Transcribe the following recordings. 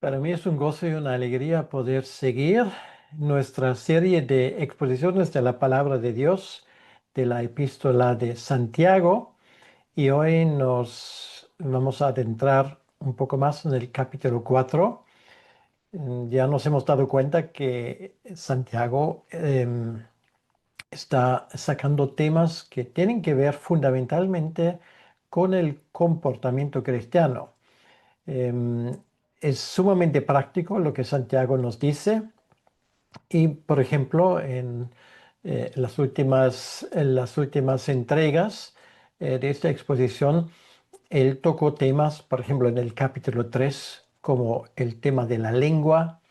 Para mí es un gozo y una alegría poder seguir nuestra serie de exposiciones de la palabra de Dios de la epístola de Santiago y hoy nos vamos a adentrar un poco más en el capítulo 4. Ya nos hemos dado cuenta que Santiago está sacando temas que tienen que ver fundamentalmente con el comportamiento cristiano. Em, es sumamente práctico lo que Santiago nos dice y, por ejemplo, en las últimas entregas de esta exposición, él tocó temas, por ejemplo, en el capítulo 3 como el tema de la lengua,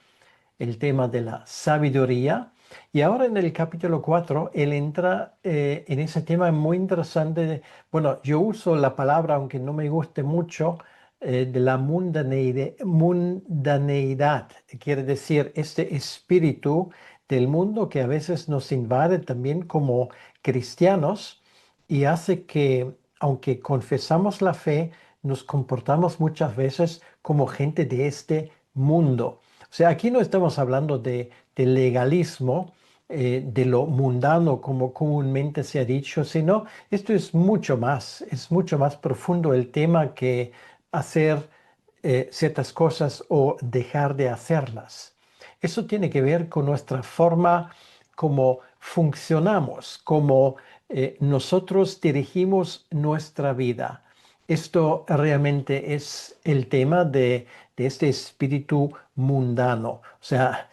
el tema de la sabiduría. Y ahora en el capítulo 4 él entra en ese tema muy interesante. Bueno, yo uso la palabra, aunque no me guste mucho, de la mundaneidad. Quiere decir, este espíritu del mundo que a veces nos invade también como cristianos y hace que, aunque confesamos la fe, nos comportamos muchas veces como gente de este mundo. O sea, aquí no estamos hablando de legalismo, de lo mundano como comúnmente se ha dicho, sino esto es mucho más profundo el tema que hacer ciertas cosas o dejar de hacerlas. Eso tiene que ver con nuestra forma como funcionamos, como nosotros dirigimos nuestra vida. Esto realmente es el tema de este espíritu mundano. O sea,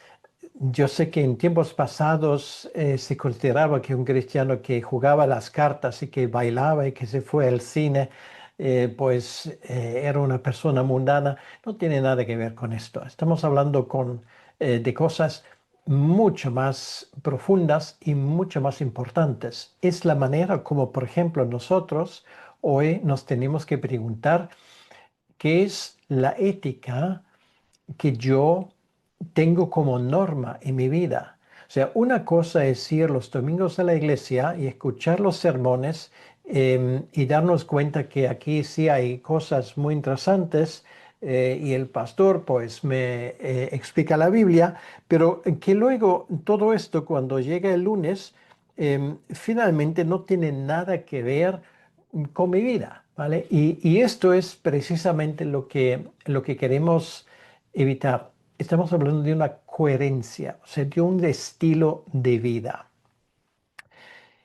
yo sé que en tiempos pasados se consideraba que un cristiano que jugaba las cartas y que bailaba y que se fue al cine, era una persona mundana. No tiene nada que ver con esto. Estamos hablando de cosas mucho más profundas y mucho más importantes. Es la manera como, por ejemplo, nosotros hoy nos tenemos que preguntar qué es la ética que yo tengo como norma en mi vida. O sea, una cosa es ir los domingos a la iglesia y escuchar los sermones y darnos cuenta que aquí sí hay cosas muy interesantes y el pastor pues me explica la Biblia, pero que luego todo esto cuando llega el lunes finalmente no tiene nada que ver con mi vida, ¿vale? Y esto es precisamente lo que queremos evitar. Estamos hablando de una coherencia, o sea, de un estilo de vida.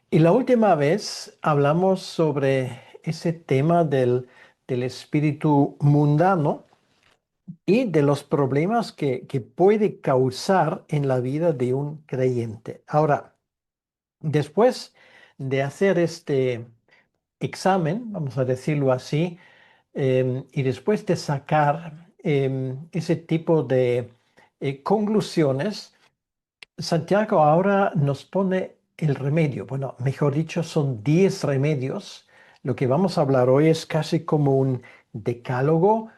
Y la última vez hablamos sobre ese tema del espíritu mundano y de los problemas que puede causar en la vida de un creyente. Ahora, después de hacer este examen, vamos a decirlo así, y después de sacar ese tipo de conclusiones, Santiago ahora nos pone el remedio. Bueno, mejor dicho, son 10 remedios. Lo que vamos a hablar hoy es casi como un decálogo.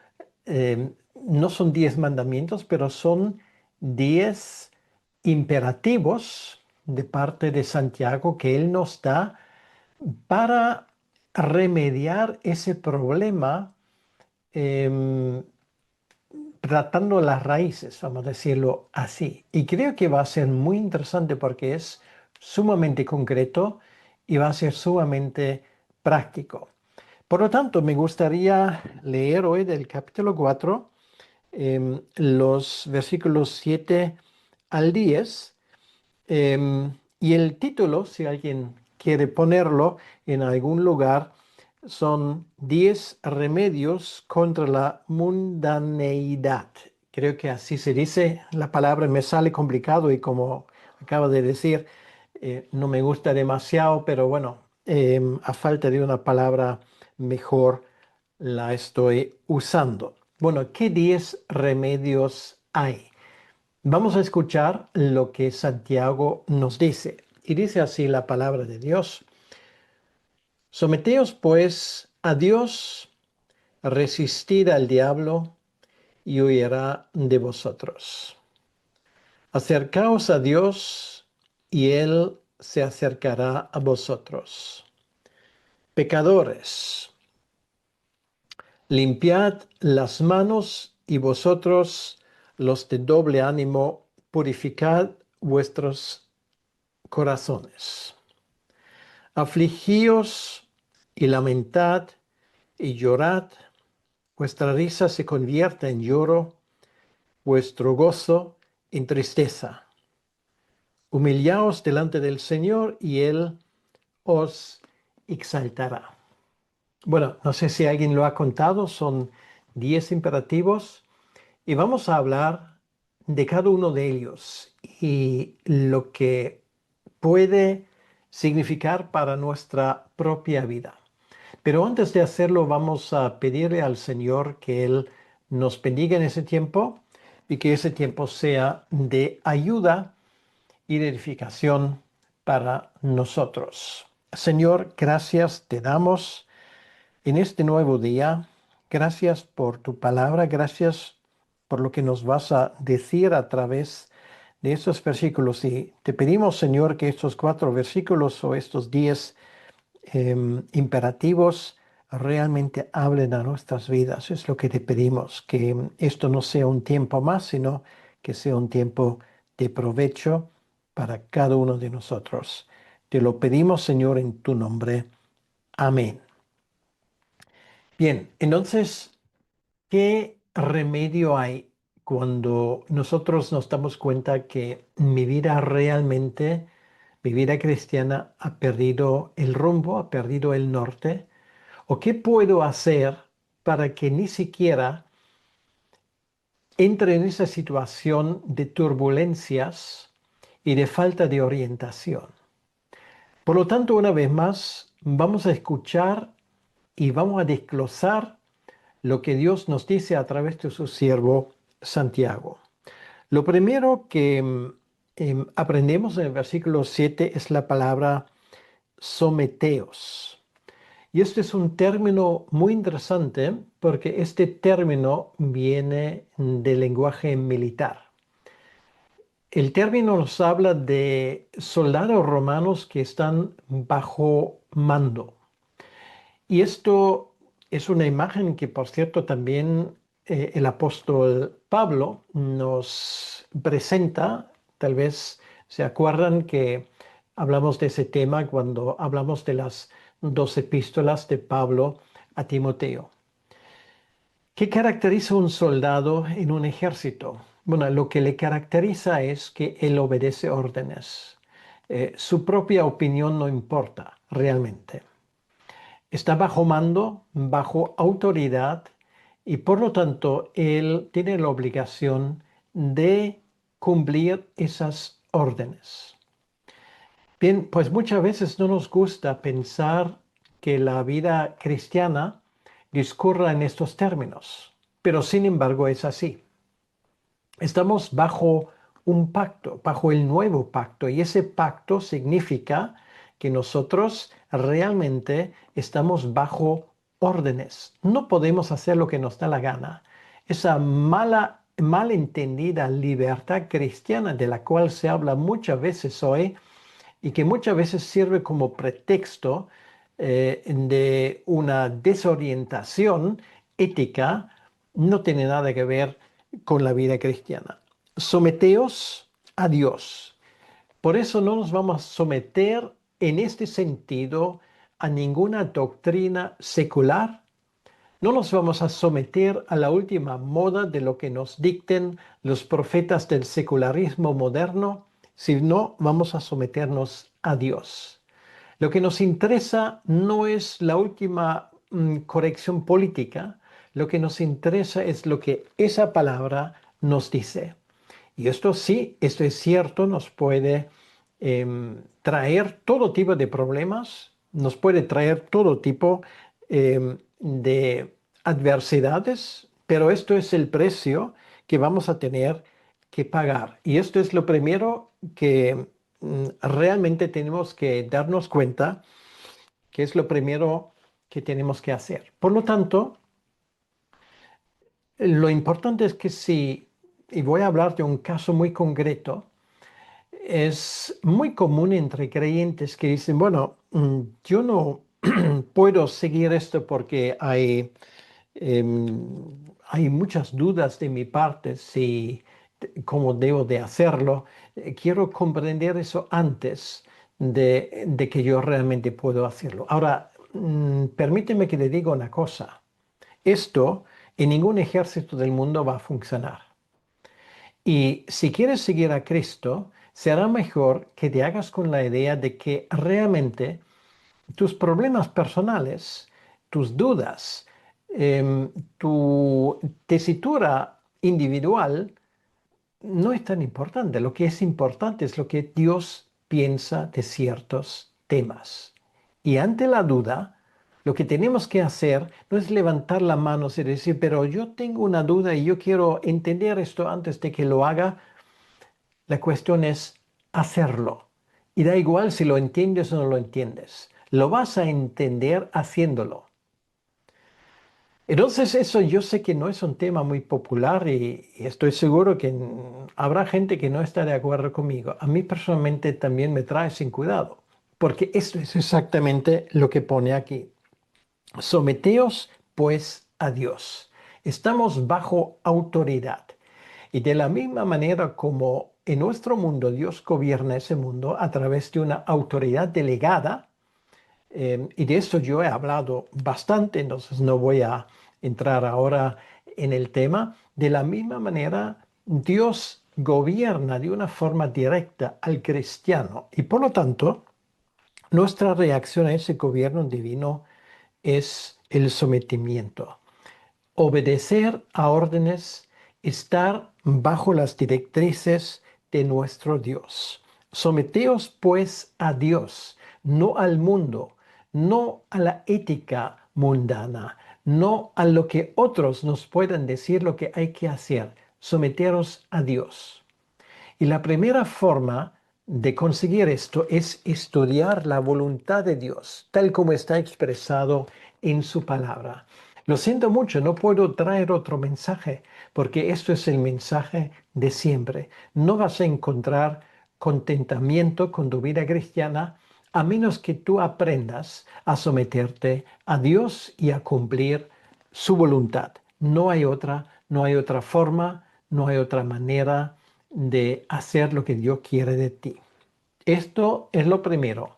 No son 10 mandamientos, pero son 10 imperativos de parte de Santiago que él nos da para remediar ese problema em, tratando las raíces, vamos a decirlo así. Y creo que va a ser muy interesante porque es sumamente concreto y va a ser sumamente práctico. Por lo tanto, me gustaría leer hoy del capítulo 4 los versículos 7 al 10. Y el título, si alguien quiere ponerlo en algún lugar, son 10 remedios contra la mundaneidad. Creo que así se dice. La palabra me sale complicado y como acabo de decir, no me gusta demasiado, pero bueno, a falta de una palabra mejor la estoy usando. Bueno, ¿qué 10 remedios hay? Vamos a escuchar lo que Santiago nos dice. Y dice así la palabra de Dios. Someteos pues a Dios, resistid al diablo y huirá de vosotros. Acercaos a Dios y Él se acercará a vosotros. Pecadores, limpiad las manos y vosotros los de doble ánimo, purificad vuestros corazones. Afligíos y lamentad y llorad, vuestra risa se convierta en lloro, vuestro gozo en tristeza. Humillaos delante del Señor y Él os exaltará. Bueno, no sé si alguien lo ha contado, son 10 imperativos y vamos a hablar de cada uno de ellos y lo que puede significar para nuestra propia vida. Pero antes de hacerlo, vamos a pedirle al Señor que Él nos bendiga en ese tiempo y que ese tiempo sea de ayuda y de edificación para nosotros. Señor, gracias te damos en este nuevo día. Gracias por tu palabra, gracias por lo que nos vas a decir a través de estos versículos. Y te pedimos, Señor, que estos 4 versículos o estos 10 imperativos realmente hablen a nuestras vidas. Es lo que te pedimos, que esto no sea un tiempo más, sino que sea un tiempo de provecho para cada uno de nosotros. Te lo pedimos, Señor, en tu nombre. Amén. Bien, entonces, ¿qué remedio hay cuando nosotros nos damos cuenta que mi vida realmente, mi vida cristiana ha perdido el rumbo, ha perdido el norte? ¿O qué puedo hacer para que ni siquiera entre en esa situación de turbulencias y de falta de orientación? Por lo tanto, una vez más, vamos a escuchar y vamos a desglosar lo que Dios nos dice a través de su siervo Santiago. Lo primero que aprendemos en el versículo 7 es la palabra someteos. Y este es un término muy interesante porque este término viene del lenguaje militar. El término nos habla de soldados romanos que están bajo mando. Y esto es una imagen que, por cierto, también el apóstol Pablo nos presenta. Tal vez se acuerdan que hablamos de ese tema cuando hablamos de las 2 epístolas de Pablo a Timoteo. ¿Qué caracteriza a un soldado en un ejército? Bueno, lo que le caracteriza es que él obedece órdenes. Su propia opinión no importa realmente. Está bajo mando, bajo autoridad y por lo tanto él tiene la obligación de cumplir esas órdenes. Bien, pues muchas veces no nos gusta pensar que la vida cristiana discurra en estos términos, pero sin embargo es así. Estamos bajo un pacto, bajo el nuevo pacto, y ese pacto significa que nosotros realmente estamos bajo órdenes. No podemos hacer lo que nos da la gana. Esa malentendida libertad cristiana de la cual se habla muchas veces hoy y que muchas veces sirve como pretexto de una desorientación ética, no tiene nada que ver con la vida cristiana. Someteos a Dios. Por eso no nos vamos a someter en este sentido a ninguna doctrina secular. No nos vamos a someter a la última moda de lo que nos dicten los profetas del secularismo moderno, sino vamos a someternos a Dios. Lo que nos interesa no es la última corrección política, lo que nos interesa es lo que esa palabra nos dice. Y esto sí, esto es cierto, nos puede traer todo tipo de problemas, nos puede traer todo tipo de adversidades, pero esto es el precio que vamos a tener que pagar. Y esto es lo primero que realmente tenemos que darnos cuenta, que es lo primero que tenemos que hacer. Por lo tanto, lo importante es que si, y voy a hablar de un caso muy concreto, es muy común entre creyentes que dicen, bueno, yo no puedo seguir esto porque hay muchas dudas de mi parte si cómo debo de hacerlo. Quiero comprender eso antes de que yo realmente puedo hacerlo. Ahora, permíteme que le diga una cosa. Esto en ningún ejército del mundo va a funcionar. Y si quieres seguir a Cristo, será mejor que te hagas con la idea de que realmente tus problemas personales, tus dudas, tu tesitura individual no es tan importante. Lo que es importante es lo que Dios piensa de ciertos temas. Y ante la duda, lo que tenemos que hacer no es levantar la mano y decir, pero yo tengo una duda y yo quiero entender esto antes de que lo haga. La cuestión es hacerlo. Y da igual si lo entiendes o no lo entiendes. Lo vas a entender haciéndolo. Entonces eso yo sé que no es un tema muy popular y estoy seguro que habrá gente que no está de acuerdo conmigo. A mí personalmente también me trae sin cuidado, porque esto es exactamente lo que pone aquí. Someteos pues a Dios. Estamos bajo autoridad. Y de la misma manera como en nuestro mundo Dios gobierna ese mundo a través de una autoridad delegada, y de esto yo he hablado bastante, entonces no voy a entrar ahora en el tema. De la misma manera, Dios gobierna de una forma directa al cristiano y por lo tanto, nuestra reacción a ese gobierno divino es el sometimiento. Obedecer a órdenes, estar bajo las directrices de nuestro Dios. Someteos pues a Dios, no al mundo, no a la ética mundana, no a lo que otros nos puedan decir lo que hay que hacer. Someteros a Dios. Y la primera forma de conseguir esto es estudiar la voluntad de Dios, tal como está expresado en su palabra. Lo siento mucho, no puedo traer otro mensaje, porque esto es el mensaje de siempre. No vas a encontrar contentamiento con tu vida cristiana a menos que tú aprendas a someterte a Dios y a cumplir su voluntad. No hay otra forma, no hay otra manera de hacer lo que Dios quiere de ti. Esto es lo primero,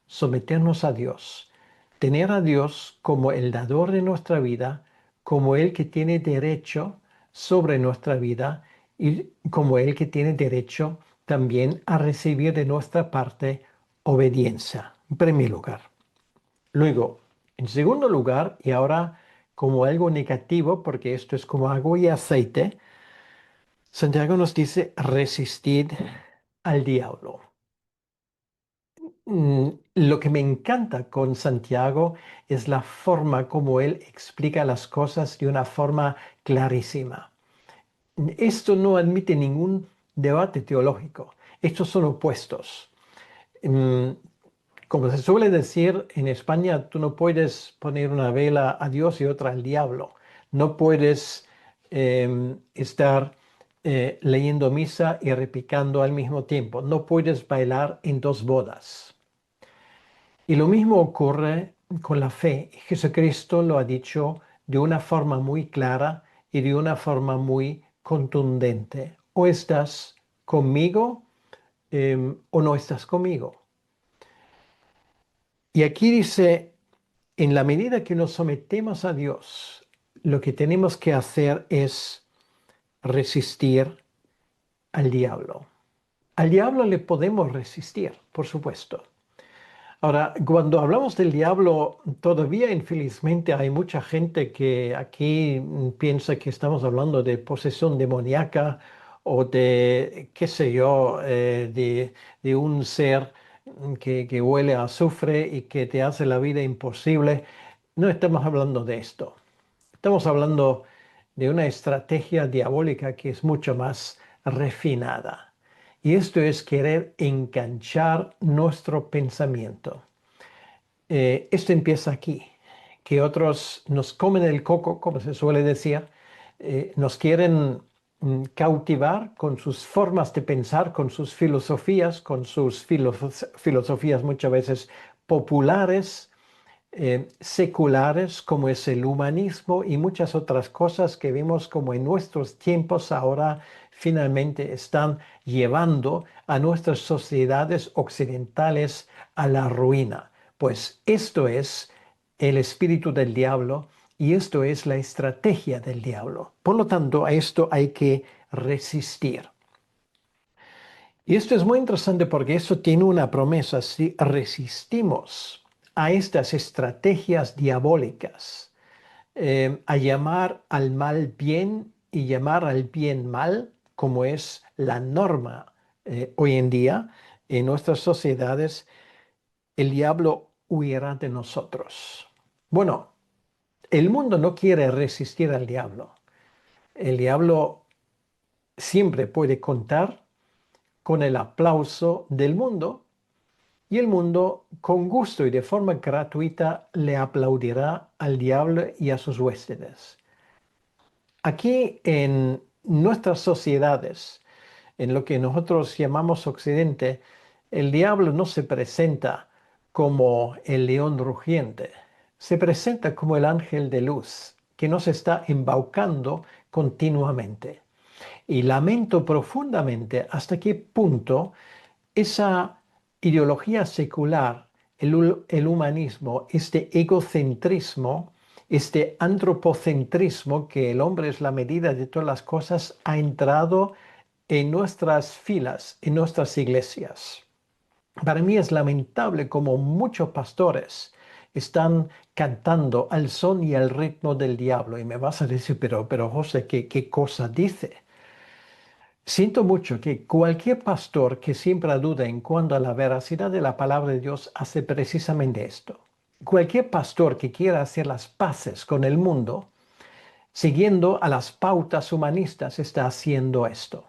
someternos a Dios, tener a Dios como el dador de nuestra vida, como el que tiene derecho sobre nuestra vida y como el que tiene derecho también a recibir de nuestra parte obediencia, en primer lugar. Luego, en segundo lugar, y ahora como algo negativo, porque esto es como agua y aceite, Santiago nos dice resistid al diablo. Lo que me encanta con Santiago es la forma como él explica las cosas de una forma clarísima. Esto no admite ningún debate teológico. Estos son opuestos. Mm, Como se suele decir en España, tú no puedes poner una vela a Dios y otra al diablo. No puedes estar leyendo misa y repicando al mismo tiempo. No puedes bailar en dos bodas. Y lo mismo ocurre con la fe. Jesucristo lo ha dicho de una forma muy clara y de una forma muy contundente. O estás conmigo o no estás conmigo. Y aquí dice, en la medida que nos sometemos a Dios, lo que tenemos que hacer es resistir al diablo. Al diablo le podemos resistir, por supuesto. Ahora, cuando hablamos del diablo, todavía infelizmente hay mucha gente que aquí piensa que estamos hablando de posesión demoníaca o de, qué sé yo, de un ser que huele a azufre y que te hace la vida imposible. No estamos hablando de esto. Estamos hablando de una estrategia diabólica que es mucho más refinada. Y esto es querer enganchar nuestro pensamiento. Esto empieza aquí, que otros nos comen el coco, como se suele decir, nos quieren cautivar con sus formas de pensar, con sus filosofías, con sus filosofías muchas veces populares, seculares como es el humanismo y muchas otras cosas que vemos como en nuestros tiempos ahora finalmente están llevando a nuestras sociedades occidentales a la ruina. Pues esto es el espíritu del diablo y esto es la estrategia del diablo. Por lo tanto, a esto hay que resistir. Y esto es muy interesante porque eso tiene una promesa. Si resistimos a estas estrategias diabólicas, a llamar al mal bien y llamar al bien mal, como es la norma hoy en día en nuestras sociedades, el diablo huirá de nosotros. Bueno, el mundo no quiere resistir al diablo. El diablo siempre puede contar con el aplauso del mundo y el mundo con gusto y de forma gratuita le aplaudirá al diablo y a sus huéspedes. Aquí en nuestras sociedades, en lo que nosotros llamamos Occidente, el diablo no se presenta como el león rugiente, se presenta como el ángel de luz que nos está embaucando continuamente. Y lamento profundamente hasta qué punto esa ideología secular, el humanismo, este egocentrismo, este antropocentrismo, que el hombre es la medida de todas las cosas, ha entrado en nuestras filas, en nuestras iglesias. Para mí es lamentable como muchos pastores están cantando al son y al ritmo del diablo. Y me vas a decir, pero José, ¿qué cosa dice? Siento mucho que cualquier pastor que siembra duda en cuanto a la veracidad de la palabra de Dios hace precisamente esto. Cualquier pastor que quiera hacer las paces con el mundo, siguiendo a las pautas humanistas, está haciendo esto.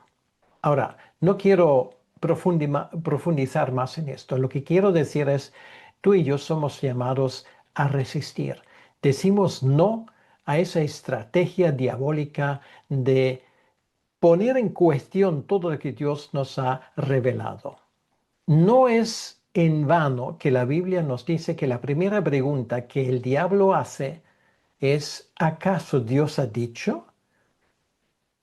Ahora, no quiero profundizar más en esto. Lo que quiero decir es, tú y yo somos llamados a resistir. Decimos no a esa estrategia diabólica de poner en cuestión todo lo que Dios nos ha revelado. No es en vano que la Biblia nos dice que la primera pregunta que el diablo hace es, ¿acaso Dios ha dicho?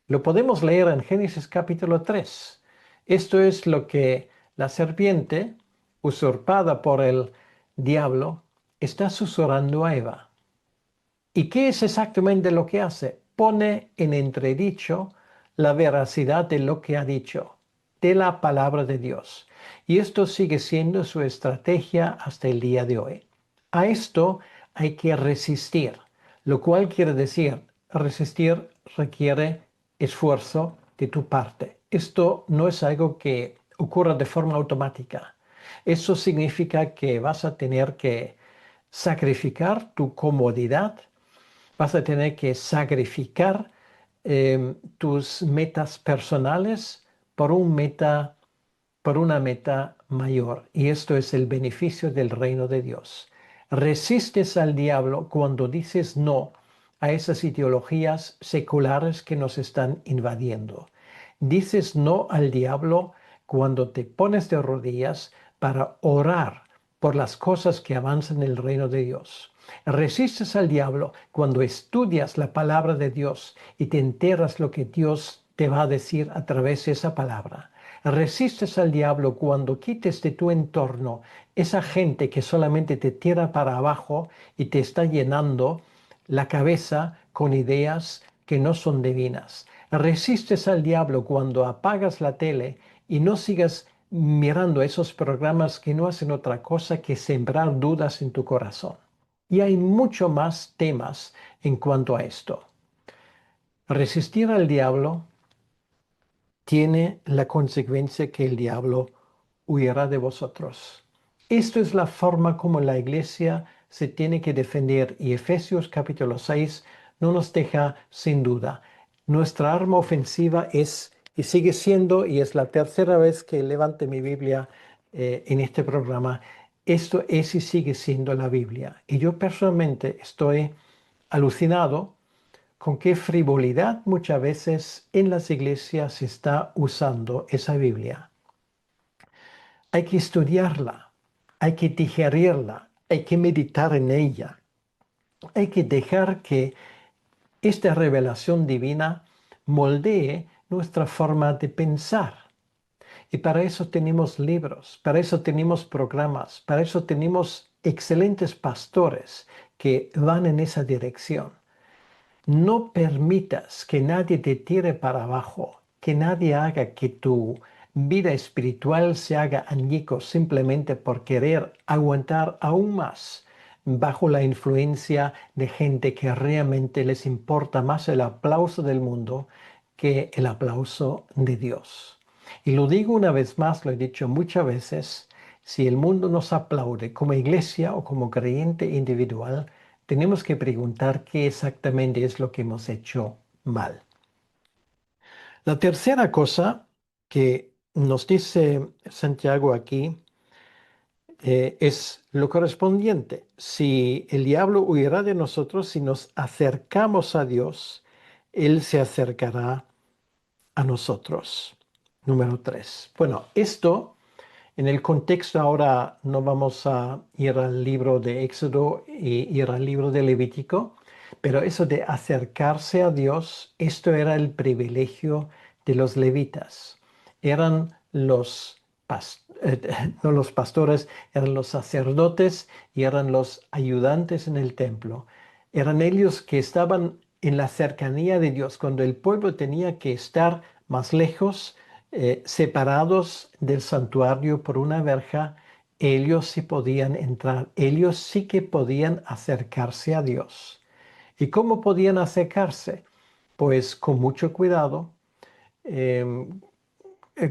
Lo podemos leer en Génesis capítulo 3. Esto es lo que la serpiente, usurpada por el diablo, está susurrando a Eva. ¿Y qué es exactamente lo que hace? Pone en entredicho la veracidad de lo que ha dicho, de la palabra de Dios. Y esto sigue siendo su estrategia hasta el día de hoy. A esto hay que resistir, lo cual quiere decir, resistir requiere esfuerzo de tu parte. Esto no es algo que ocurra de forma automática. Eso significa que vas a tener que sacrificar tu comodidad. Vas a tener que sacrificar tus metas personales por por una meta mayor. Y esto es el beneficio del reino de Dios. Resistes al diablo cuando dices no a esas ideologías seculares que nos están invadiendo. Dices no al diablo cuando te pones de rodillas para orar por las cosas que avanzan en el reino de Dios. Resistes al diablo cuando estudias la palabra de Dios y te enteras lo que Dios te va a decir a través de esa palabra. Resistes al diablo cuando quites de tu entorno esa gente que solamente te tira para abajo y te está llenando la cabeza con ideas que no son divinas. Resistes al diablo cuando apagas la tele y no sigas mirando esos programas que no hacen otra cosa que sembrar dudas en tu corazón. Y hay mucho más temas en cuanto a esto. Resistir al diablo tiene la consecuencia que el diablo huirá de vosotros. Esto es la forma como la iglesia se tiene que defender y Efesios capítulo 6 no nos deja sin duda. Nuestra arma ofensiva es y sigue siendo, y es la tercera vez que levante mi Biblia en este programa, esto es y sigue siendo la Biblia. Y yo personalmente estoy alucinado con qué frivolidad muchas veces en las iglesias se está usando esa Biblia. Hay que estudiarla, hay que digerirla, hay que meditar en ella. Hay que dejar que esta revelación divina moldee nuestra forma de pensar. Y para eso tenemos libros, para eso tenemos programas, para eso tenemos excelentes pastores que van en esa dirección. No permitas que nadie te tire para abajo, que nadie haga que tu vida espiritual se haga añicos simplemente por querer aguantar aún más bajo la influencia de gente que realmente les importa más el aplauso del mundo que el aplauso de Dios. Y lo digo una vez más, lo he dicho muchas veces, si el mundo nos aplaude como iglesia o como creyente individual, tenemos que preguntar qué exactamente es lo que hemos hecho mal. La tercera cosa que nos dice Santiago aquí es lo correspondiente. Si el diablo huirá de nosotros, si nos acercamos a Dios, Él se acercará a nosotros. Número 3. Bueno, esto en el contexto ahora no vamos a ir al libro de Éxodo y ir al libro de Levítico, pero eso de acercarse a Dios, esto era el privilegio de los levitas. Eran no los pastores, eran los sacerdotes y eran los ayudantes en el templo. Eran ellos que estaban en la cercanía de Dios. Cuando el pueblo tenía que estar más lejos, separados del santuario por una verja, ellos sí podían entrar, ellos sí que podían acercarse a Dios. ¿Y cómo podían acercarse? Pues con mucho cuidado, em,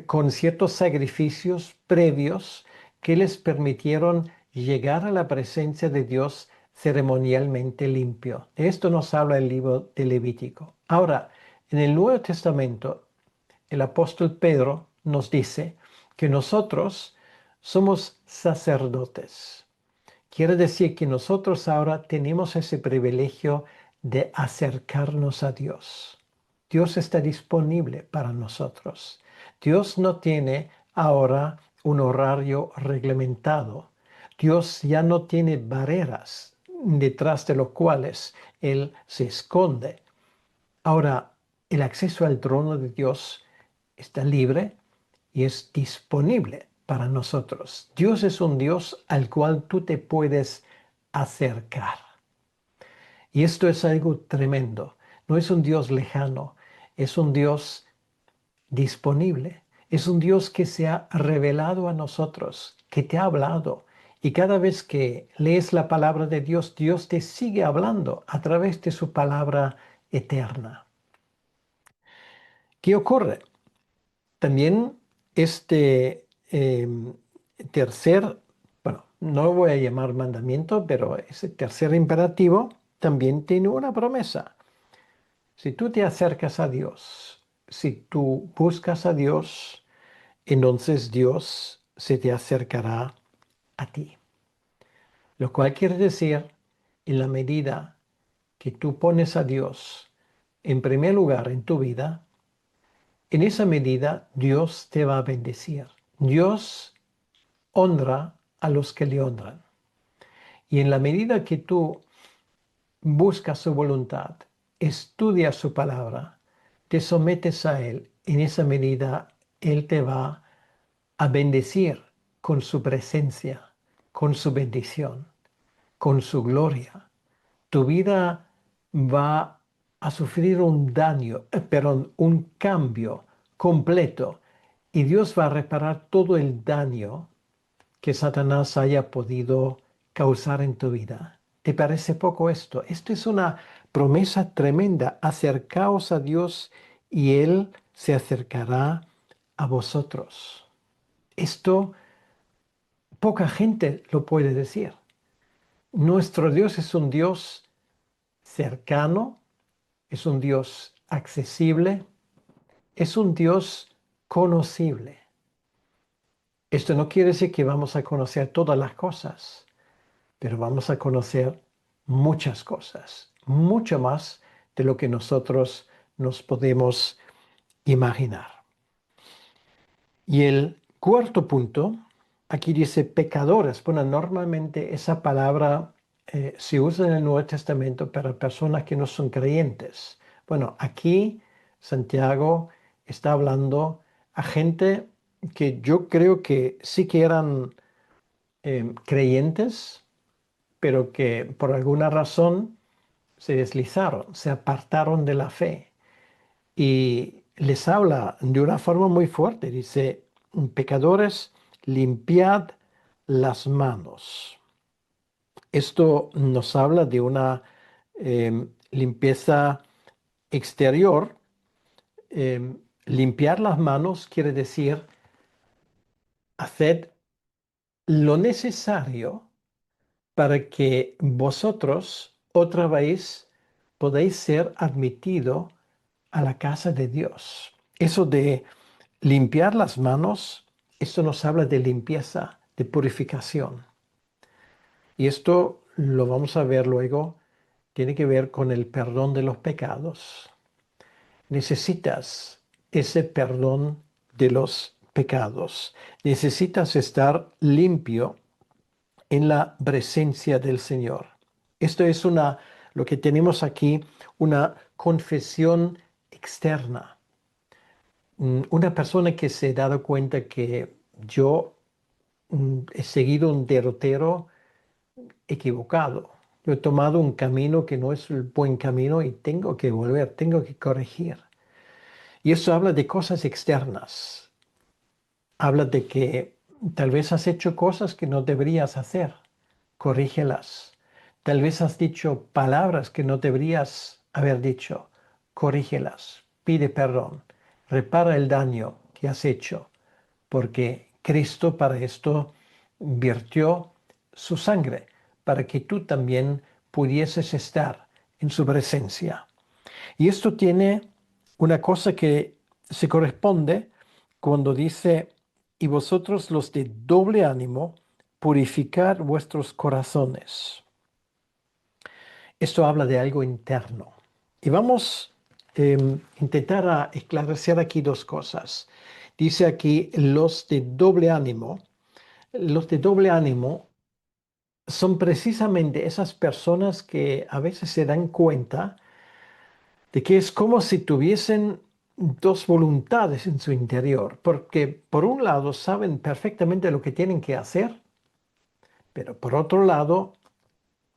con ciertos sacrificios previos que les permitieron llegar a la presencia de Dios ceremonialmente limpio. De esto nos habla el libro de Levítico. Ahora, en el Nuevo Testamento, el apóstol Pedro nos dice que nosotros somos sacerdotes. Quiere decir que nosotros ahora tenemos ese privilegio de acercarnos a Dios. Dios está disponible para nosotros. Dios no tiene ahora un horario reglamentado. Dios ya no tiene barreras detrás de los cuales Él se esconde. Ahora, el acceso al trono de Dios está libre y es disponible para nosotros. Dios es un Dios al cual tú te puedes acercar. Y esto es algo tremendo. No es un Dios lejano, es un Dios disponible. Es un Dios que se ha revelado a nosotros, que te ha hablado. Y cada vez que lees la palabra de Dios, Dios te sigue hablando a través de su palabra eterna. ¿Qué ocurre? También este tercer, bueno, no lo voy a llamar mandamiento, pero ese tercer imperativo también tiene una promesa. Si tú te acercas a Dios, si tú buscas a Dios, entonces Dios se te acercará a ti. Lo cual quiere decir, en la medida que tú pones a Dios en primer lugar en tu vida, en esa medida Dios te va a bendecir. Dios honra a los que le honran. Y en la medida que tú buscas su voluntad, estudias su palabra, te sometes a Él, en esa medida Él te va a bendecir con su presencia, con su bendición, con su gloria. Tu vida va a sufrir un daño, perdón, un cambio completo y Dios va a reparar todo el daño que Satanás haya podido causar en tu vida. ¿Te parece poco esto? Esto es una promesa tremenda. Acercaos a Dios y Él se acercará a vosotros. Esto poca gente lo puede decir. Nuestro Dios es un Dios cercano, es un Dios accesible, es un Dios conocible. Esto no quiere decir que vamos a conocer todas las cosas, pero vamos a conocer muchas cosas, mucho más de lo que nosotros nos podemos imaginar. Y el cuarto punto aquí dice pecadores. Bueno, normalmente esa palabra se usa en el Nuevo Testamento para personas que no son creyentes. Bueno, aquí Santiago está hablando a gente que yo creo que sí que eran creyentes, pero que por alguna razón se deslizaron, se apartaron de la fe. Y les habla de una forma muy fuerte. Dice, pecadores, limpiad las manos. Esto nos habla de una limpieza exterior. Limpiar las manos quiere decir hacer lo necesario para que vosotros otra vez podáis ser admitido a la casa de Dios. Eso de limpiar las manos, esto nos habla de limpieza, de purificación. Y esto lo vamos a ver luego, tiene que ver con el perdón de los pecados. Necesitas ese perdón de los pecados. Necesitas estar limpio en la presencia del Señor. Esto es lo que tenemos aquí, una confesión externa. Una persona que se ha dado cuenta que yo he seguido un derrotero equivocado. Yo he tomado un camino que no es el buen camino y tengo que volver, tengo que corregir. Y eso habla de cosas externas. Habla de que tal vez has hecho cosas que no deberías hacer. Corrígelas. Tal vez has dicho palabras que no deberías haber dicho. Corrígelas. Pide perdón. Repara el daño que has hecho, porque Cristo para esto virtió su sangre, para que tú también pudieses estar en su presencia. Y esto tiene una cosa que se corresponde cuando dice, y vosotros los de doble ánimo, purificar vuestros corazones. Esto habla de algo interno. Y vamos a intentar esclarecer aquí dos cosas. Dice aquí los de doble ánimo. Los de doble ánimo son precisamente esas personas que a veces se dan cuenta de que es como si tuviesen dos voluntades en su interior, porque por un lado saben perfectamente lo que tienen que hacer, pero por otro lado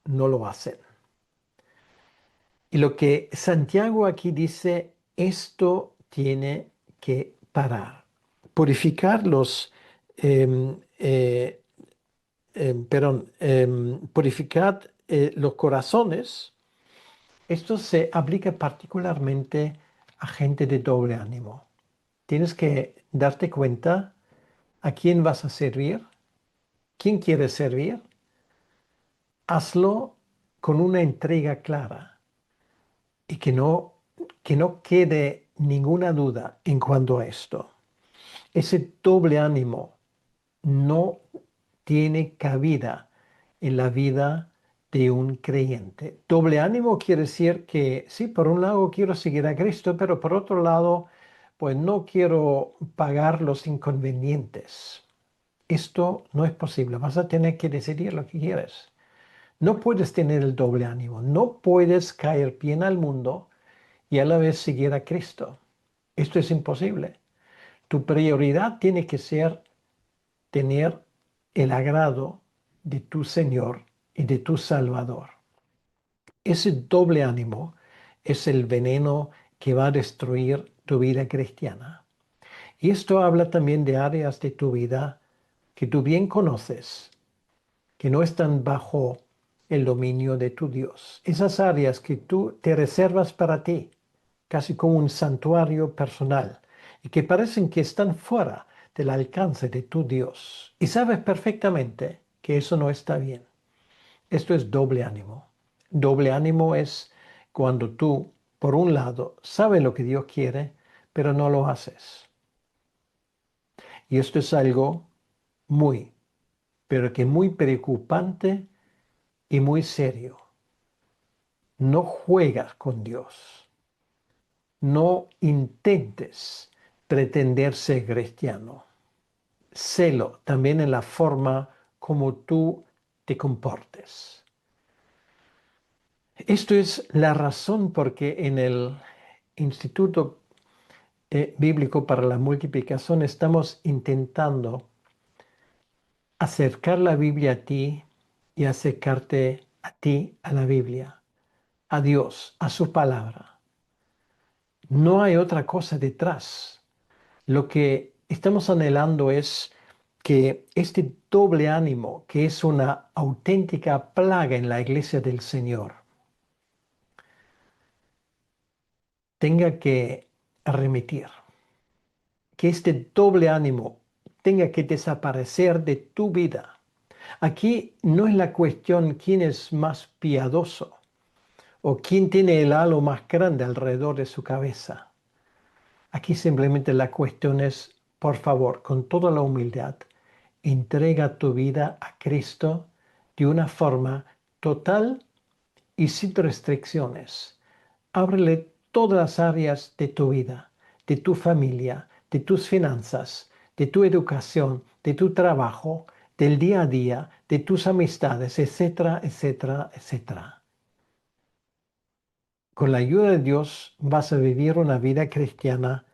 no lo hacen. Y lo que Santiago aquí dice, esto tiene que parar. Purificar purificar los corazones. Esto se aplica particularmente a gente de doble ánimo. Tienes que darte cuenta a quién vas a servir, quién quieres servir. Hazlo con una entrega clara y que no quede ninguna duda en cuanto a esto. Ese doble ánimo no tiene cabida en la vida de un creyente. Doble ánimo quiere decir que sí, por un lado quiero seguir a Cristo, pero por otro lado, pues no quiero pagar los inconvenientes. Esto no es posible. Vas a tener que decidir lo que quieres. No puedes tener el doble ánimo. No puedes caer bien al mundo y a la vez seguir a Cristo. Esto es imposible. Tu prioridad tiene que ser tener el agrado de tu Señor y de tu Salvador. Ese doble ánimo es el veneno que va a destruir tu vida cristiana. Y esto habla también de áreas de tu vida que tú bien conoces, que no están bajo el dominio de tu Dios. Esas áreas que tú te reservas para ti, casi como un santuario personal, y que parecen que están fuera del alcance de tu Dios. Y sabes perfectamente que eso no está bien. Esto es doble ánimo. Doble ánimo es cuando tú, por un lado, sabes lo que Dios quiere, pero no lo haces. Y esto es algo muy, pero que muy preocupante y muy serio. No juegas con Dios. No intentes pretender ser cristiano. celo también en la forma como tú te comportes. Esto es la razón por qué en el Instituto Bíblico para la Multiplicación estamos intentando acercar la Biblia a ti y acercarte a ti a la Biblia, a Dios, a su palabra. No hay otra cosa detrás. Lo que estamos anhelando es que este doble ánimo, que es una auténtica plaga en la iglesia del Señor, tenga que remitir, que este doble ánimo tenga que desaparecer de tu vida. Aquí no es la cuestión quién es más piadoso o quién tiene el halo más grande alrededor de su cabeza. Aquí simplemente la cuestión es, por favor, con toda la humildad, entrega tu vida a Cristo de una forma total y sin restricciones. Ábrele todas las áreas de tu vida, de tu familia, de tus finanzas, de tu educación, de tu trabajo, del día a día, de tus amistades, etcétera, etcétera, etcétera. Con la ayuda de Dios vas a vivir una vida cristiana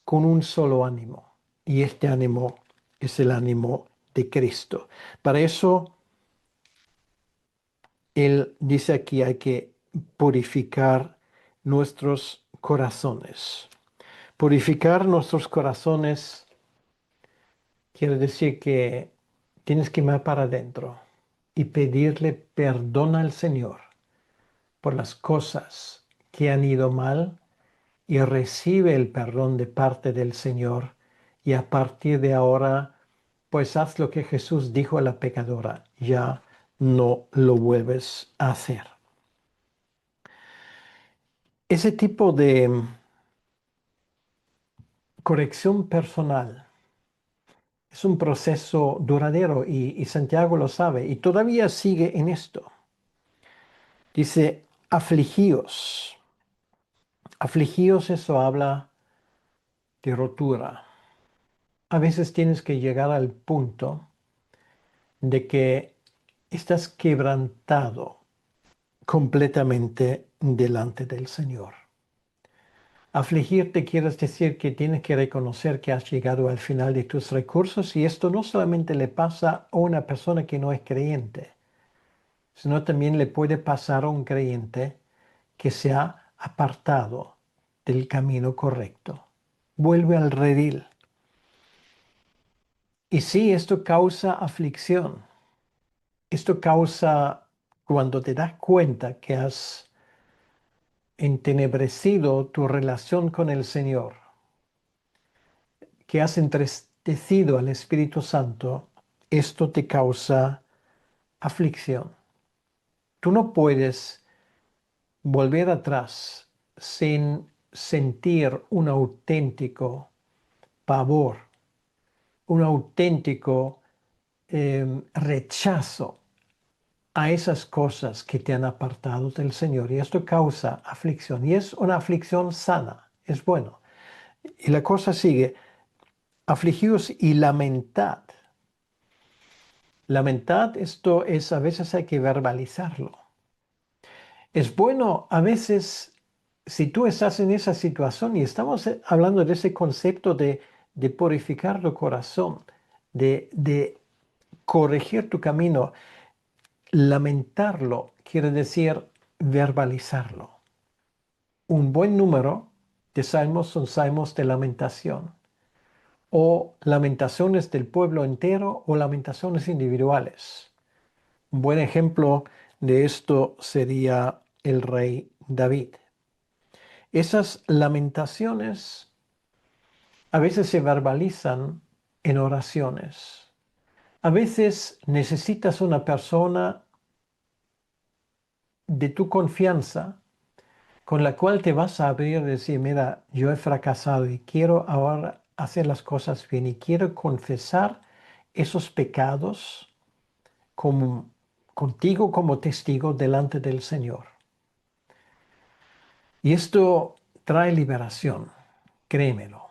con un solo ánimo. Y este ánimo es el ánimo de Cristo. Para eso, Él dice aquí hay que purificar nuestros corazones. Purificar nuestros corazones quiere decir que tienes que ir para adentro y pedirle perdón al Señor por las cosas que han ido mal y recibe el perdón de parte del Señor. Y a partir de ahora, pues haz lo que Jesús dijo a la pecadora, ya no lo vuelves a hacer. Ese tipo de corrección personal es un proceso duradero y Santiago lo sabe y todavía sigue en esto. Dice, afligíos. Afligíos, eso habla de rotura. A veces tienes que llegar al punto de que estás quebrantado completamente delante del Señor. Afligirte quiere decir que tienes que reconocer que has llegado al final de tus recursos y esto no solamente le pasa a una persona que no es creyente, sino también le puede pasar a un creyente que se ha apartado del camino correcto. Vuelve al redil. Y sí, esto causa aflicción. Esto causa cuando te das cuenta que has entenebrecido tu relación con el Señor, que has entristecido al Espíritu Santo, esto te causa aflicción. Tú no puedes volver atrás sin sentir un auténtico pavor, un auténtico rechazo a esas cosas que te han apartado del Señor. Y esto causa aflicción. Y es una aflicción sana, es bueno. Y la cosa sigue, afligidos y lamentad. Lamentad, esto es, a veces hay que verbalizarlo. Es bueno a veces, si tú estás en esa situación, y estamos hablando de ese concepto de purificar tu corazón, de corregir tu camino, lamentarlo quiere decir verbalizarlo. Un buen número de salmos son salmos de lamentación, o lamentaciones del pueblo entero, o lamentaciones individuales. Un buen ejemplo de esto sería el rey David. Esas lamentaciones a veces se verbalizan en oraciones. A veces necesitas una persona de tu confianza con la cual te vas a abrir y decir, mira, yo he fracasado y quiero ahora hacer las cosas bien y quiero confesar esos pecados contigo como testigo delante del Señor. Y esto trae liberación, créemelo.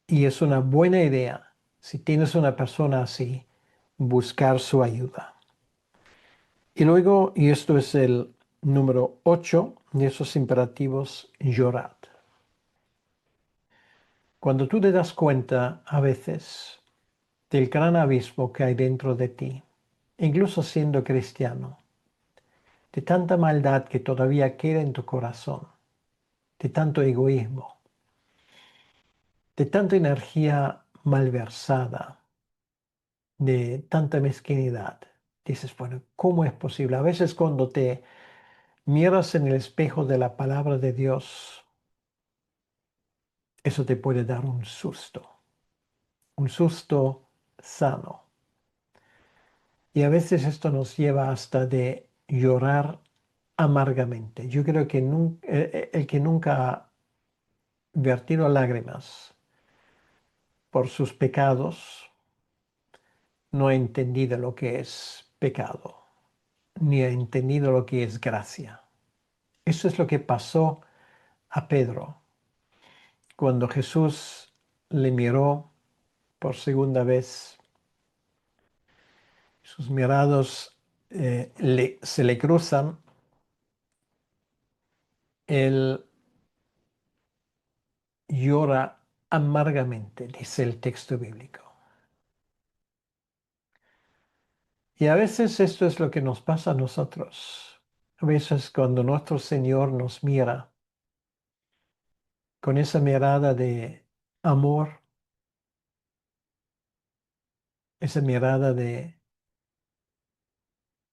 Y es una buena idea Si tienes una persona así, buscar su ayuda. Y luego, y esto es el número 8 de esos imperativos, llorad. Cuando tú te das cuenta a veces del gran abismo que hay dentro de ti, incluso siendo cristiano, de tanta maldad que todavía queda en tu corazón, de tanto egoísmo, de tanta energía malversada, de tanta mezquinidad. Dices, bueno, ¿cómo es posible? A veces cuando te miras en el espejo de la palabra de Dios, eso te puede dar un susto sano. Y a veces esto nos lleva hasta de llorar amargamente. Yo creo que el que nunca ha vertido lágrimas por sus pecados no ha entendido lo que es pecado, ni ha entendido lo que es gracia. Eso es lo que pasó a Pedro cuando Jesús le miró por segunda vez. Sus miradas se le cruzan. Él llora amargamente, dice el texto bíblico. Y a veces esto es lo que nos pasa a nosotros. A veces cuando nuestro Señor nos mira con esa mirada de amor, esa mirada de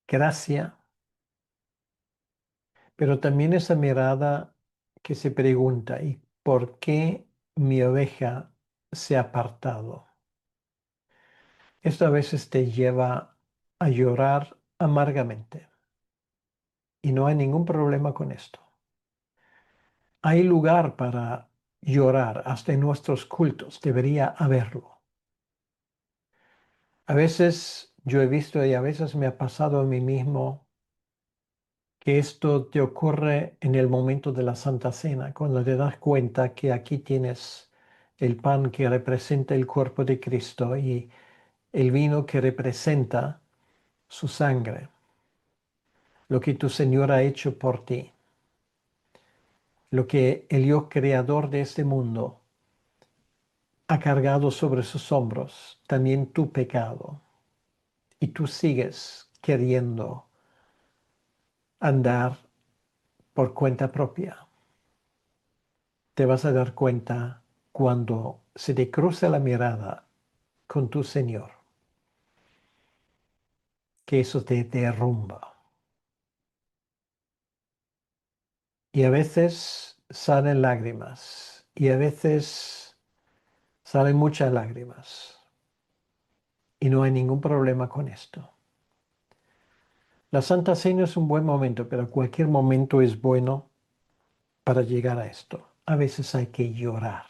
gracia, pero también esa mirada que se pregunta, ¿y por qué mi oveja se ha apartado? Esto a veces te lleva a llorar amargamente y no hay ningún problema con esto. Hay lugar para llorar, hasta en nuestros cultos debería haberlo. A veces yo he visto y a veces me ha pasado a mí mismo que esto te ocurre en el momento de la Santa Cena, cuando te das cuenta que aquí tienes el pan que representa el cuerpo de Cristo y el vino que representa su sangre, lo que tu Señor ha hecho por ti, lo que el Dios creador de este mundo ha cargado sobre sus hombros, también tu pecado, y tú sigues queriendo andar por cuenta propia. Te vas a dar cuenta cuando se te cruza la mirada con tu Señor, que eso te derrumba. Y a veces salen lágrimas, y a veces salen muchas lágrimas, y no hay ningún problema con esto. La Santa Cena es un buen momento, pero cualquier momento es bueno para llegar a esto. A veces hay que llorar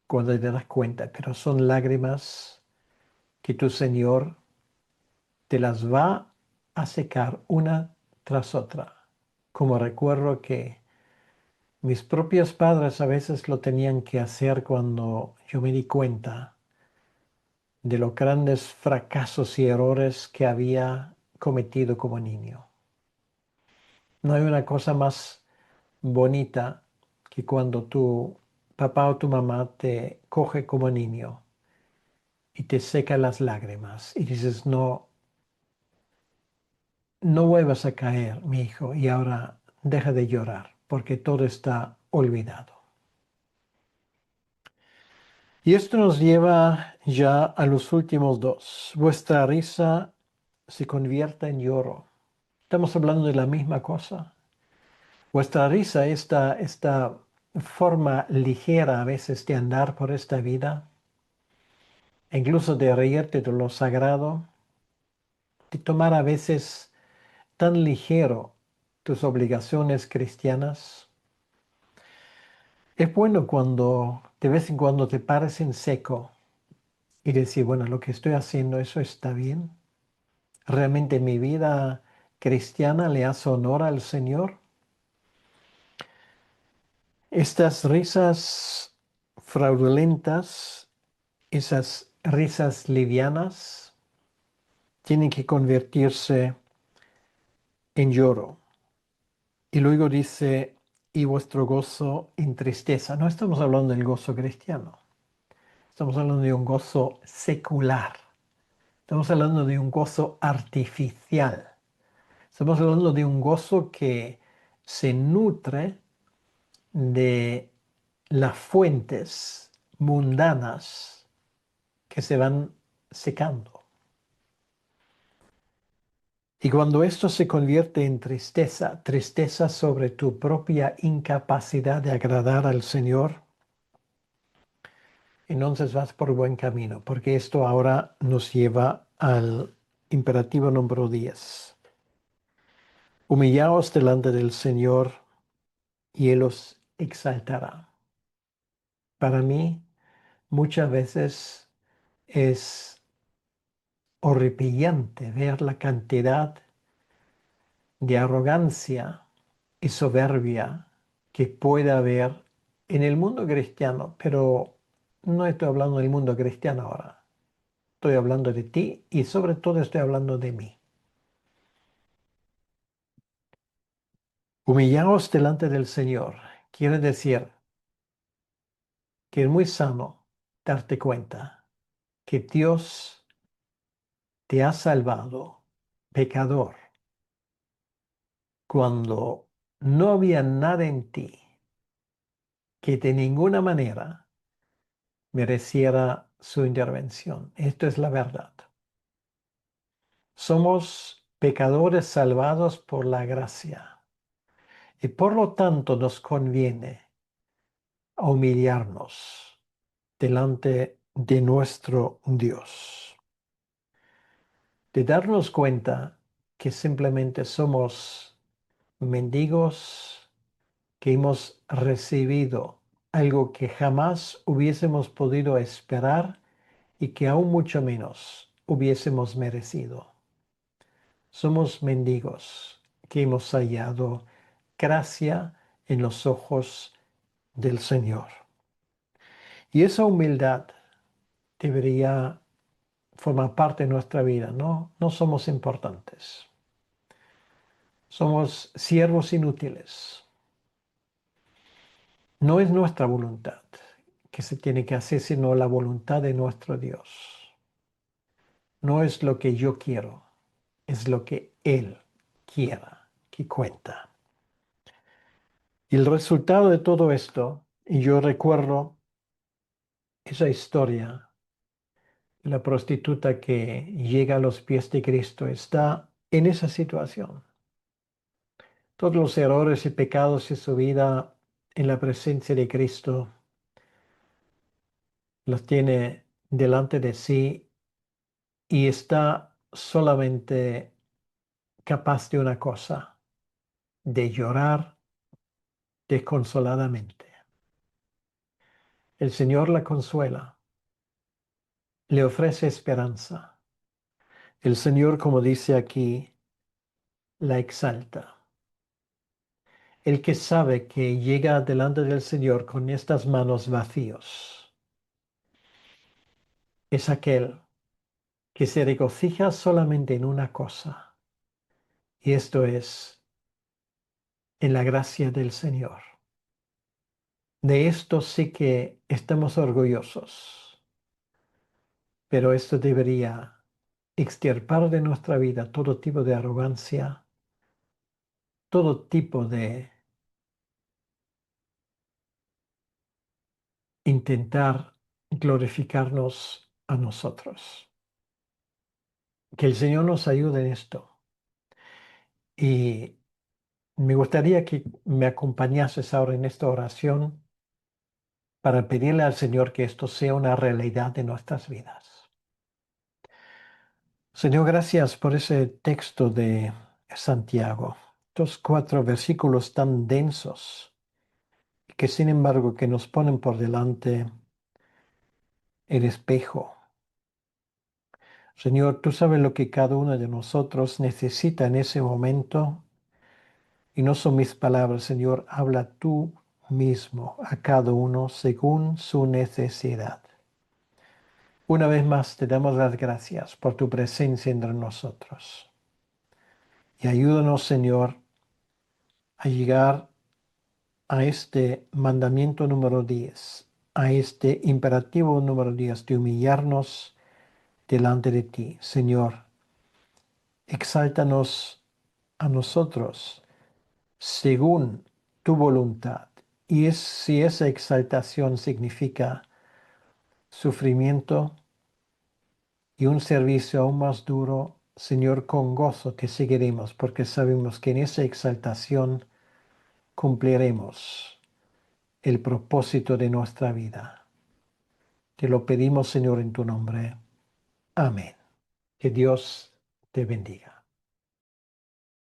cuando te das cuenta, pero son lágrimas que tu Señor te las va a secar una tras otra. Como recuerdo que mis propios padres a veces lo tenían que hacer cuando yo me di cuenta de los grandes fracasos y errores que había cometido como niño. No hay una cosa más bonita que cuando tu papá o tu mamá te coge como niño y te seca las lágrimas y dices, no, no vuelvas a caer, mi hijo, y ahora deja de llorar porque todo está olvidado. Y esto nos lleva ya a los últimos dos. Vuestra risa se convierta en lloro. Estamos hablando de la misma cosa. Vuestra risa, esta forma ligera a veces de andar por esta vida, incluso de reírte de lo sagrado, de tomar a veces tan ligero tus obligaciones cristianas. Es bueno cuando de vez en cuando te pares en seco y decir, bueno, lo que estoy haciendo, eso está bien. ¿Realmente mi vida cristiana le hace honor al Señor? Estas risas fraudulentas esas risas livianas tienen que convertirse en lloro. Y luego dice, y vuestro gozo en tristeza. No estamos hablando del gozo cristiano. Estamos hablando de un gozo secular. Estamos hablando de un gozo artificial. Estamos hablando de un gozo que se nutre de las fuentes mundanas que se van secando. Y cuando esto se convierte en tristeza, tristeza sobre tu propia incapacidad de agradar al Señor, entonces vas por buen camino, porque esto ahora nos lleva al imperativo número 10. Humillaos delante del Señor y Él os exaltará. Para mí, muchas veces es horripilante ver la cantidad de arrogancia y soberbia que puede haber en el mundo cristiano, pero no estoy hablando del mundo cristiano ahora. Estoy hablando de ti y sobre todo estoy hablando de mí. Humillaos delante del Señor. Quiere decir que es muy sano darte cuenta que Dios te ha salvado, pecador, cuando no había nada en ti que de ninguna manera mereciera su intervención. Esto es la verdad. Somos pecadores salvados por la gracia y por lo tanto nos conviene humillarnos delante de nuestro Dios, de darnos cuenta que simplemente somos mendigos que hemos recibido algo que jamás hubiésemos podido esperar y que aún mucho menos hubiésemos merecido. Somos mendigos que hemos hallado gracia en los ojos del Señor. Y esa humildad debería formar parte de nuestra vida, ¿no? No somos importantes. Somos siervos inútiles. No es nuestra voluntad que se tiene que hacer, sino la voluntad de nuestro Dios. No es lo que yo quiero, es lo que Él quiera que cuenta. Y el resultado de todo esto, y yo recuerdo esa historia, la prostituta que llega a los pies de Cristo está en esa situación. Todos los errores y pecados de su vida en la presencia de Cristo los tiene delante de sí y está solamente capaz de una cosa, de llorar desconsoladamente. El Señor la consuela, le ofrece esperanza. El Señor, como dice aquí, la exalta. El que sabe que llega delante del Señor con estas manos vacíos es aquel que se regocija solamente en una cosa, y esto es en la gracia del Señor. De esto sí que estamos orgullosos, pero esto debería extirpar de nuestra vida todo tipo de arrogancia, todo tipo de intentar glorificarnos a nosotros. Que el Señor nos ayude en esto. Y me gustaría que me acompañases ahora en esta oración para pedirle al Señor que esto sea una realidad de nuestras vidas. Señor, gracias por ese texto de Santiago, estos 4 versículos tan densos que sin embargo que nos ponen por delante el espejo. Señor, tú sabes lo que cada uno de nosotros necesita en ese momento y no son mis palabras, Señor, habla tú mismo a cada uno según su necesidad. Una vez más te damos las gracias por tu presencia entre nosotros. Y ayúdanos, Señor, a llegar a este mandamiento número 10, a este imperativo número 10 de humillarnos delante de ti. Señor, exáltanos a nosotros según tu voluntad. Y si esa exaltación significa sufrimiento y un servicio aún más duro, Señor, con gozo te seguiremos, porque sabemos que en esa exaltación cumpliremos el propósito de nuestra vida. Te lo pedimos, Señor, en tu nombre. Amén. Que Dios te bendiga.